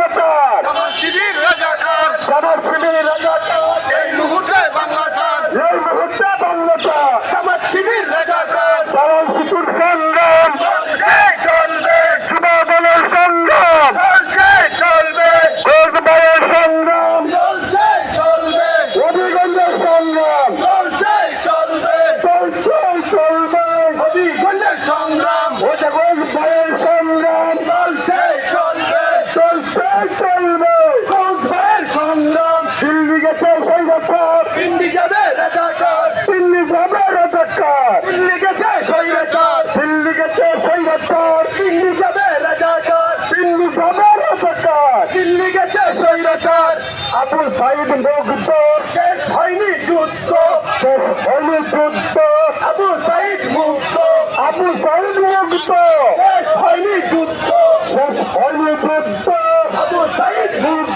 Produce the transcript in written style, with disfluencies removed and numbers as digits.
রাজাকার, জামাত শিবির রাজাকার, জামাত শিবির রাজাকার, এই মুহূর্তে বাংলা ছাড়, এই মুহূর্তে বাংলাটা জামাত শিবির রাজাকার, দালাল শিশুর সংগ্রাম চলবে, যুবদলের সংগ্রাম চলবে, গোলবায়ের সংগ্রাম চলছে চলবে, হবিগঞ্জের সংগ্রাম চলছে চলবে, চলবে, হবিগঞ্জের সংগ্রাম গোলবায়ের সংগ্রাম চলছে চলবে, চলবে, গোলবায়ের সংগ্রাম, দিল্লি গেছে সেই বছর, দিল্লি যাবে রাজাকার, দিল্লি যাবে রাজাকার, দিল্লি গেছে স্বৈরাচার, দিল্লি গেছে সেই বছর, দিল্লি যাবে রাজাকার, দিল্লি যাবে রাজাকার, দিল্লি গেছে স্বৈরাচার, আবু সাইদ মুগ্ধ, শেষ হয়নি যুদ্ধ, শেষ হয়নি যুদ্ধ, আবু সাইদ মুক্ত, আবু সাইদ মুগ্ধ, শেষ হয়নি যুদ্ধ, শেষ হয়নি যুদ্ধ, আবু সাইদ মুক্ত,